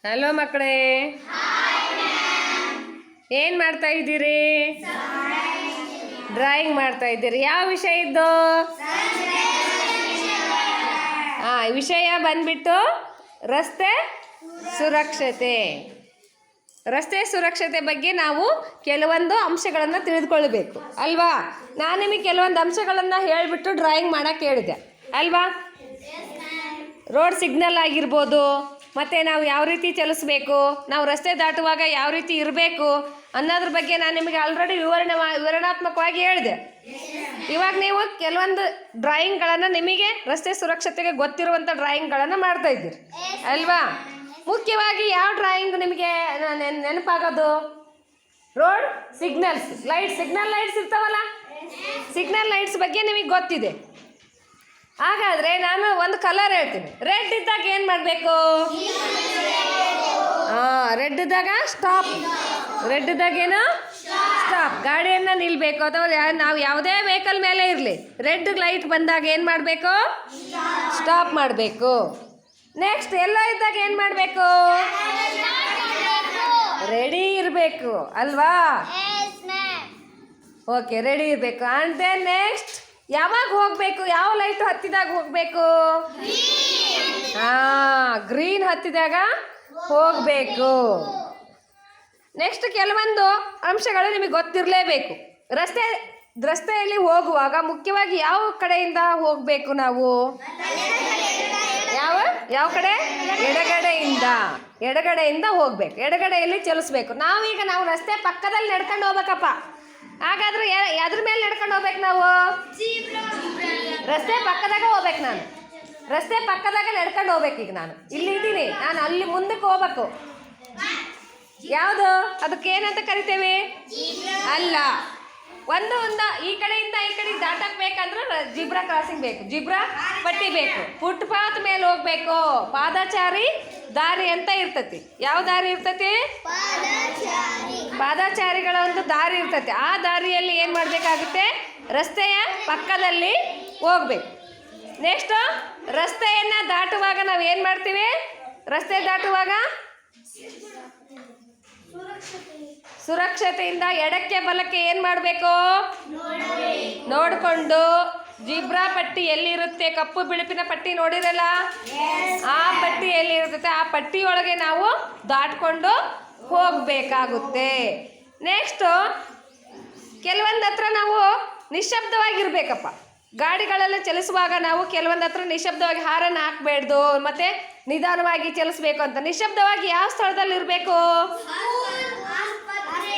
Hello ಮಕ್ಕಳೇ, ಏನು ಮಾಡ್ತಾ ಇದ್ದೀರಿ? ಡ್ರಾಯಿಂಗ್ ಮಾಡ್ತಾ ಇದ್ದೀರಿ. ಯಾವ ವಿಷಯ ಇದ್ದು? ವಿಷಯ ಬಂದ್ಬಿಟ್ಟು ರಸ್ತೆ ಸುರಕ್ಷತೆ. ರಸ್ತೆ ಸುರಕ್ಷತೆ ಬಗ್ಗೆ ನಾವು ಕೆಲವೊಂದು ಅಂಶಗಳನ್ನು ತಿಳಿದುಕೊಳ್ಬೇಕು ಅಲ್ವಾ? ನಾನು ನಿಮಗೆ ಕೆಲವೊಂದು ಅಂಶಗಳನ್ನು ಹೇಳಿಬಿಟ್ಟು ಡ್ರಾಯಿಂಗ್ ಮಾಡೋಕ್ಕೆ ಹೇಳಿದೆ ಅಲ್ವಾ? ರೋಡ್ ಸಿಗ್ನಲ್ ಆಗಿರ್ಬೋದು, ಮತ್ತು ನಾವು ಯಾವ ರೀತಿ ಚಲಿಸ್ಬೇಕು, ನಾವು ರಸ್ತೆ ದಾಟುವಾಗ ಯಾವ ರೀತಿ ಇರಬೇಕು ಅನ್ನೋದ್ರ ಬಗ್ಗೆ ನಾನು ನಿಮಗೆ ಆಲ್ರೆಡಿ ವಿವರಣಾತ್ಮಕವಾಗಿ ಹೇಳಿದೆ. ಇವಾಗ ನೀವು ಕೆಲವೊಂದು ಡ್ರಾಯಿಂಗ್ಗಳನ್ನು ನಿಮಗೆ ರಸ್ತೆ ಸುರಕ್ಷತೆಗೆ ಗೊತ್ತಿರುವಂಥ ಡ್ರಾಯಿಂಗ್ಗಳನ್ನು ಮಾಡ್ತಾ ಇದ್ದೀರಿ ಅಲ್ವಾ? ಮುಖ್ಯವಾಗಿ ಯಾವ ಡ್ರಾಯಿಂಗ್ ನಿಮಗೆ ನೆನಪಾಗೋದು? ರೋಡ್ ಸಿಗ್ನಲ್ಸ್, ಸಿಗ್ನಲ್ ಲೈಟ್ಸ್ ಇರ್ತಾವಲ್ಲ, ಸಿಗ್ನಲ್ ಲೈಟ್ಸ್ ಬಗ್ಗೆ ನಿಮಗೆ ಗೊತ್ತಿದೆ. ಹಾಗಾದರೆ ನಾನು ಒಂದು ಕಲರ್ ಹೇಳ್ತೀನಿ. ರೆಡ್ ಇದ್ದಾಗ ಏನು ಮಾಡಬೇಕು? ರೆಡ್ ಇದ್ದಾಗ ಸ್ಟಾಪ್. ರೆಡ್ ಇದ್ದಾಗ ಏನು? ಸ್ಟಾಪ್. ಗಾಡಿಯನ್ನು ನಿಲ್ಲಬೇಕು. ಅಥವಾ ನಾವು ಯಾವುದೇ ವೆಹಿಕಲ್ ಮೇಲೆ ಇರಲಿ, ರೆಡ್ ಲೈಟ್ ಬಂದಾಗ ಏನು ಮಾಡಬೇಕು? ಸ್ಟಾಪ್ ಮಾಡಬೇಕು. ನೆಕ್ಸ್ಟ್ ಎಲ್ಲೋ ಇದ್ದಾಗ ಏನು ಮಾಡಬೇಕು? ರೆಡಿ ಇರಬೇಕು ಅಲ್ವಾ? ಓಕೆ, ರೆಡಿ ಇರಬೇಕು. ಆ್ಯಂಡ್ ದೆನ್ ನೆಕ್ಸ್ಟ್ ಯಾವಾಗ ಹೋಗಬೇಕು? ಯಾವ ಲೈಟ್ ಹತ್ತಿದಾಗ ಹೋಗಬೇಕು? ಗ್ರೀನ್ ಹತ್ತಿದಾಗ ಹೋಗಬೇಕು. ನೆಕ್ಸ್ಟ್ ಕೆಲವೊಂದು ಅಂಶಗಳು ನಿಮಗೆ ಗೊತ್ತಿರಲೇಬೇಕು. ರಸ್ತೆಯಲ್ಲಿ ಹೋಗುವಾಗ ಮುಖ್ಯವಾಗಿ ಯಾವ ಕಡೆಯಿಂದ ಹೋಗಬೇಕು ನಾವು? ಯಾವ ಕಡೆ? ಎಡಗಡೆಯಿಂದ ಹೋಗ್ಬೇಕು. ಎಡಗಡೆಯಲ್ಲಿ ಚಲಿಸ್ಬೇಕು. ನಾವು ರಸ್ತೆ ಪಕ್ಕದಲ್ಲಿ ನಡ್ಕೊಂಡು ಹೋಗ್ಬೇಕಪ್ಪ. ಹಾಗಾದ್ರೆ ಅದ್ರ ಮೇಲೆ ನಡ್ಕೊಂಡು ಹೋಗ್ಬೇಕು ನಾವು? ರಸ್ತೆ ಪಕ್ಕದಾಗ ಹೋಗ್ಬೇಕು. ನಾನು ರಸ್ತೆ ಪಕ್ಕದಾಗ ನಡ್ಕೊಂಡು ಹೋಗ್ಬೇಕು. ಈಗ ನಾನು ಇಲ್ಲಿದ್ದೀನಿ, ನಾನು ಅಲ್ಲಿ ಮುಂದಕ್ಕೆ ಹೋಗ್ಬೇಕು. ಯಾವುದು? ಅದಕ್ಕೆ ಏನಂತ ಕರಿತೇವೆ? ಅಲ್ಲ, ಒಂದು ಈ ಕಡೆಯಿಂದ ಈ ಕಡೆ ದಾಟಕ್ಬೇಕಂದ್ರೆ ಜಿಬ್ರಾ ಕ್ರಾಸಿಂಗ್ ಬೇಕು, ಜಿಬ್ರಾ ಪಟ್ಟಿ ಬೇಕು. ಫುಟ್ಪಾತ್ ಮೇಲೆ ಹೋಗ್ಬೇಕು. ಪಾದಚಾರಿ ದಾರಿ ಅಂತ ಇರ್ತತಿ. ಯಾವ ದಾರಿ ಇರ್ತತಿ? ಪಾದಚಾರಿಗಳ ಒಂದು ದಾರಿ ಇರ್ತತಿ. ಆ ದಾರಿಯಲ್ಲಿ ಏನು ಮಾಡಬೇಕಾಗುತ್ತೆ? ರಸ್ತೆಯ ಪಕ್ಕದಲ್ಲಿ ಹೋಗ್ಬೇಕು. ನೆಕ್ಸ್ಟ್ ರಸ್ತೆಯನ್ನು ದಾಟುವಾಗ ನಾವು ಏನು ಮಾಡ್ತೀವಿ? ರಸ್ತೆ ದಾಟುವಾಗ ಸುರಕ್ಷತೆಯಿಂದ ಎಡಕ್ಕೆ ಬಲಕ್ಕೆ ಏನು ಮಾಡಬೇಕು? ನೋಡಿಕೊಂಡು. ಜಿಬ್ರಾ ಪಟ್ಟಿ ಎಲ್ಲಿರುತ್ತೆ? ಕಪ್ಪು ಬಿಳುಪಿನ ಪಟ್ಟಿ ನೋಡಿರಲ್ಲ, ಆ ಪಟ್ಟಿ ಎಲ್ಲಿರುತ್ತೆ? ಆ ಪಟ್ಟಿಯೊಳಗೆ ನಾವು ದಾಟ್ಕೊಂಡು ಹೋಗಬೇಕಾಗುತ್ತೆ. ನೆಕ್ಸ್ಟು ಕೆಲವೊಂದು ಹತ್ರ ನಾವು ನಿಶ್ಶಬ್ದವಾಗಿರ್ಬೇಕಪ್ಪ. ಗಾಡಿಗಳೆಲ್ಲ ಚಲಿಸುವಾಗ ನಾವು ಕೆಲವೊಂದು ಹತ್ರ ನಿಶ್ಶಬ್ದವಾಗಿ ಹಾರನ್ನು ಹಾಕಬೇಡ್ದು, ಮತ್ತು ನಿಧಾನವಾಗಿ ಚಲಿಸ್ಬೇಕು ಅಂತ. ನಿಶ್ಶಬ್ದವಾಗಿ ಯಾವ ಸ್ಥಳದಲ್ಲಿ ಇರಬೇಕು?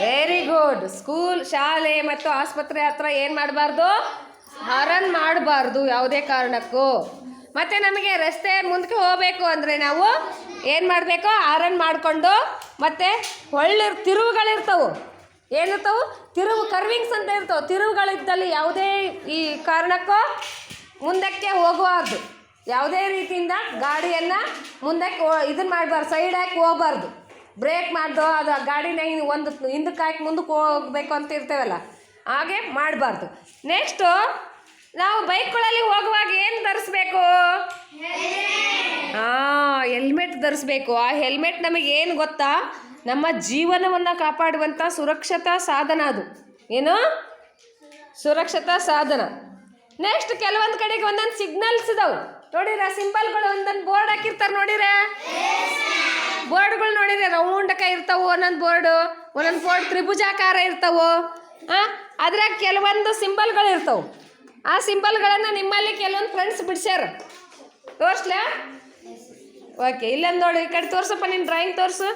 Very good. ಸ್ಕೂಲ್, ಶಾಲೆ ಮತ್ತು ಆಸ್ಪತ್ರೆ ಹತ್ರ ಏನು ಮಾಡಬಾರ್ದು? ಹಾರನ್ ಮಾಡಬಾರ್ದು ಯಾವುದೇ ಕಾರಣಕ್ಕೂ. ಮತ್ತು ನಮಗೆ ರಸ್ತೆ ಮುಂದಕ್ಕೆ ಹೋಗಬೇಕು ಅಂದರೆ ನಾವು ಏನು ಮಾಡಬೇಕು? ಹಾರನ್ ಮಾಡಿಕೊಂಡು. ಮತ್ತು ಒಳ್ಳೆ ತಿರುವುಗಳಿರ್ತವೆ. ಏನಿರ್ತವೆ? ತಿರುವು, ಕರ್ವಿಂಗ್ಸ್ ಅಂತ ಇರ್ತವೆ. ತಿರುವುಗಳಿದ್ದಲ್ಲಿ ಯಾವುದೇ ಈ ಕಾರಣಕ್ಕೂ ಮುಂದಕ್ಕೆ ಹೋಗಬಾರ್ದು. ಯಾವುದೇ ರೀತಿಯಿಂದ ಗಾಡಿಯನ್ನು ಮುಂದಕ್ಕೆ ಇದನ್ನು ಮಾಡಬಾರ್ದು, ಸೈಡ್ ಹಾಕಿ ಹೋಗಬಾರ್ದು. ಬ್ರೇಕ್ ಮಾಡ್ದು ಅದು ಗಾಡಿನ ಒಂದು ಹಿಂದಕ್ಕೆ ಹಾಕಿ ಮುಂದಕ್ಕೆ ಹೋಗಬೇಕು ಅಂತ ಇರ್ತೇವಲ್ಲ, ಹಾಗೆ ಮಾಡಬಾರ್ದು. ನೆಕ್ಸ್ಟು ನಾವು ಬೈಕ್ಗಳಲ್ಲಿ ಹೋಗುವಾಗ ಏನು ಧರಿಸ್ಬೇಕು? ಹೆಲ್ಮೆಟ್ ಧರಿಸ್ಬೇಕು. ಆ ಹೆಲ್ಮೆಟ್ ನಮಗೆ ಏನು ಗೊತ್ತಾ? ನಮ್ಮ ಜೀವನವನ್ನು ಕಾಪಾಡುವಂಥ ಸುರಕ್ಷತಾ ಸಾಧನ ಅದು. ಏನು? ಸುರಕ್ಷತಾ ಸಾಧನ. ನೆಕ್ಸ್ಟ್ ಕೆಲವೊಂದು ಕಡೆಗೆ ಒಂದೊಂದು ಸಿಗ್ನಲ್ಸ್ ಇದಾವೆ ನೋಡಿರ, ಸಿಂಬಲ್ಗಳು. ಒಂದೊಂದು ಬೋರ್ಡ್ ಹಾಕಿರ್ತಾರೆ ನೋಡಿರ, ಬೋರ್ಡ್ಗಳು ನೋಡಿದ್ರೆ ರೌಂಡಕ ಇರ್ತಾವೆ. ಒಂದೊಂದು ಬೋರ್ಡ್ ತ್ರಿಭುಜಾಕಾರ ಇರ್ತಾವೆ. ಅದ್ರಾಗ ಕೆಲವೊಂದು ಸಿಂಬಲ್ಗಳು ಇರ್ತಾವೆ. ಆ ಸಿಂಬಲ್ಗಳನ್ನು ನಿಮ್ಮಲ್ಲಿ ಕೆಲವೊಂದು ಫ್ರೆಂಡ್ಸ್ ಬಿಡ್ಸ್ಯಾರ. ತೋರಿಸ್ಲಾ? ಓಕೆ, ಇಲ್ಲೊಂದು ನೋಡಿ, ಈ ಕಡೆ ತೋರ್ಸಪ್ಪ, ನಿನ್ನ ಡ್ರಾಯಿಂಗ್ ತೋರಿಸು.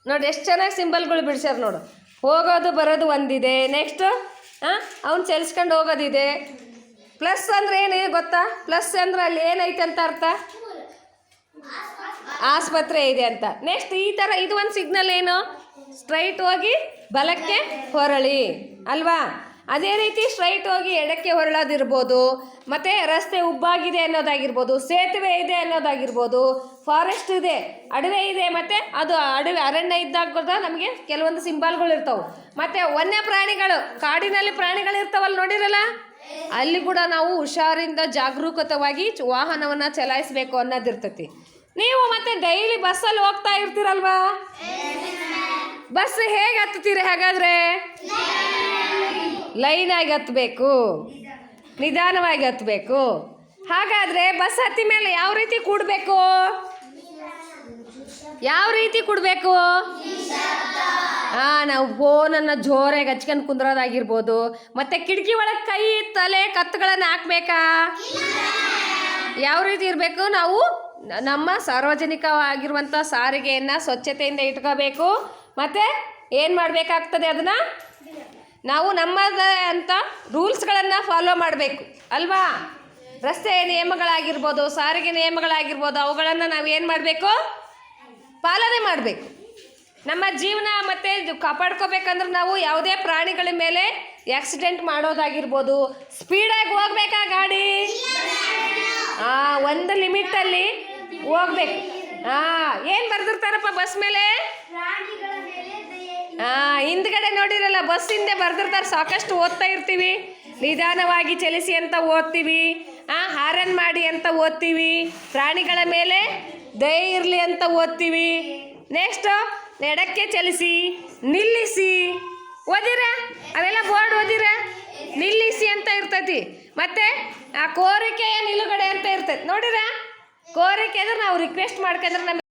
ನೋಡಿ ಎಷ್ಟು ಚೆನ್ನಾಗಿ ಸಿಂಬಲ್ಗಳು ಬಿಡ್ಸ್ಯಾರ ನೋಡು. ಹೋಗೋದು ಬರೋದು ಒಂದಿದೆ. ನೆಕ್ಸ್ಟು ಅವ್ನು ಚಲಿಸ್ಕೊಂಡು ಹೋಗೋದಿದೆ. ಪ್ಲಸ್ ಅಂದರೆ ಏನು ಗೊತ್ತಾ? ಪ್ಲಸ್ ಅಂದ್ರೆ ಅಲ್ಲಿ ಏನೈತೆ ಅಂತ ಅರ್ಥ? ಆಸ್ಪತ್ರೆ ಇದೆ ಅಂತ. ನೆಕ್ಸ್ಟ್ ಈ ಥರ ಇದು ಒಂದು ಸಿಗ್ನಲ್. ಏನು? ಸ್ಟ್ರೈಟ್ ಹೋಗಿ ಬಲಕ್ಕೆ ಹೊರಳಿ ಅಲ್ವಾ? ಅದೇ ರೀತಿ ಸ್ಟ್ರೈಟ್ ಹೋಗಿ ಎಡಕ್ಕೆ ಹೊರಳೋದಿರ್ಬೋದು. ಮತ್ತು ರಸ್ತೆ ಉಬ್ಬಾಗಿದೆ ಅನ್ನೋದಾಗಿರ್ಬೋದು, ಸೇತುವೆ ಇದೆ ಅನ್ನೋದಾಗಿರ್ಬೋದು, ಫಾರೆಸ್ಟ್ ಇದೆ, ಅಡವೆ ಇದೆ, ಮತ್ತು ಅದು ಅರಣ್ಯ ಇದ್ದಾಗ ಕೂಡ ನಮಗೆ ಕೆಲವೊಂದು ಸಿಂಬಲ್ಗಳು ಇರ್ತವೆ. ಮತ್ತು ವನ್ಯ ಪ್ರಾಣಿಗಳು, ಕಾಡಿನಲ್ಲಿ ಪ್ರಾಣಿಗಳು ಇರ್ತಾವಲ್ಲ ನೋಡಿರಲ್ಲ, ಅಲ್ಲಿ ಕೂಡ ನಾವು ಹುಷಾರಿಂದ ಜಾಗರೂಕತವಾಗಿ ವಾಹನವನ್ನು ಚಲಾಯಿಸಬೇಕು ಅನ್ನೋದಿರ್ತೈತಿ. ನೀವು ಮತ್ತೆ ಡೈಲಿ ಬಸ್ಸಲ್ಲಿ ಹೋಗ್ತಾ ಇರ್ತೀರಲ್ವಾ? ಬಸ್ ಹೇಗೆ ಹತ್ತುತ್ತೀರಿ ಹಾಗಾದ್ರೆ? ಲೈನಾಗಿ ಹತ್ತಬೇಕು, ನಿಧಾನವಾಗಿ ಹತ್ತಬೇಕು. ಹಾಗಾದ್ರೆ ಬಸ್ ಹತ್ತಿ ಮೇಲೆ ಯಾವ ರೀತಿ ಕೂಡಬೇಕು? ಯಾವ ರೀತಿ ಕೂಡಬೇಕು? ನಾವು ಫೋನನ್ನು ಜೋರಾಗಿ ಹಚ್ಕೊಂಡು ಕುಂದ್ರೋದಾಗಿರ್ಬೋದು. ಮತ್ತೆ ಕಿಟಕಿ ಒಳಗೆ ಕೈ ತಲೆ ಕತ್ತುಗಳನ್ನು ಹಾಕ್ಬೇಕಾ? ಯಾವ ರೀತಿ ಇರಬೇಕು? ನಾವು ನಮ್ಮ ಸಾರ್ವಜನಿಕವಾಗಿರುವಂಥ ಸಾರಿಗೆಯನ್ನು ಸ್ವಚ್ಛತೆಯಿಂದ ಇಟ್ಕೋಬೇಕು. ಮತ್ತು ಏನು ಮಾಡಬೇಕಾಗ್ತದೆ? ಅದನ್ನು ನಾವು ನಮ್ಮದೇ ಅಂತ ರೂಲ್ಸ್ಗಳನ್ನು ಫಾಲೋ ಮಾಡಬೇಕು ಅಲ್ವಾ? ರಸ್ತೆ ನಿಯಮಗಳಾಗಿರ್ಬೋದು, ಸಾರಿಗೆ ನಿಯಮಗಳಾಗಿರ್ಬೋದು, ಅವುಗಳನ್ನು ನಾವು ಏನು ಮಾಡಬೇಕು? ಪಾಲನೆ ಮಾಡಬೇಕು. ನಮ್ಮ ಜೀವನ ಮತ್ತು ಕಾಪಾಡ್ಕೋಬೇಕಂದ್ರೆ ನಾವು ಯಾವುದೇ ಪ್ರಾಣಿಗಳ ಮೇಲೆ ಆಕ್ಸಿಡೆಂಟ್ ಮಾಡೋದಾಗಿರ್ಬೋದು. ಸ್ಪೀಡಾಗಿ ಹೋಗ್ಬೇಕಾ ಗಾಡಿ? ಒಂದು ಲಿಮಿಟಲ್ಲಿ ಹೋಗ್ಬೇಕು. ಏನು ಬರ್ದಿರ್ತಾರಪ್ಪ ಬಸ್ ಮೇಲೆ? ಹಿಂದ್ಗಡೆ ನೋಡಿರಲ್ಲ, ಬಸ್ ಹಿಂದೆ ಬರ್ದಿರ್ತಾರೆ. ಸಾಕಷ್ಟು ಓದ್ತಾ ಇರ್ತೀವಿ. ನಿಧಾನವಾಗಿ ಚಲಿಸಿ ಅಂತ ಓದ್ತೀವಿ, ಹಾರನ್ ಮಾಡಿ ಅಂತ ಓದ್ತೀವಿ, ಪ್ರಾಣಿಗಳ ಮೇಲೆ ದಯೆ ಇರಲಿ ಅಂತ ಓದ್ತೀವಿ. ನೆಕ್ಸ್ಟು ಎಡಕ್ಕೆ ಚಲಿಸಿ, ನಿಲ್ಲಿಸಿ ಓದಿರ? ಅವೆಲ್ಲ ಬೋರ್ಡ್ ಓದಿರ? ನಿಲ್ಲಿಸಿ ಅಂತ ಇರ್ತೈತಿ. ಮತ್ತು ಕೋರಿಕೆಯ ನಿಲುಗಡೆ ಅಂತ ಇರ್ತೈತಿ ನೋಡಿರ? ಕೋರಿಕೆ ಅಂದ್ರೆ ನಾವು ರಿಕ್ವೆಸ್ಟ್ ಮಾಡ್ಕೊಂಡ್ರೆ ನಮಗೆ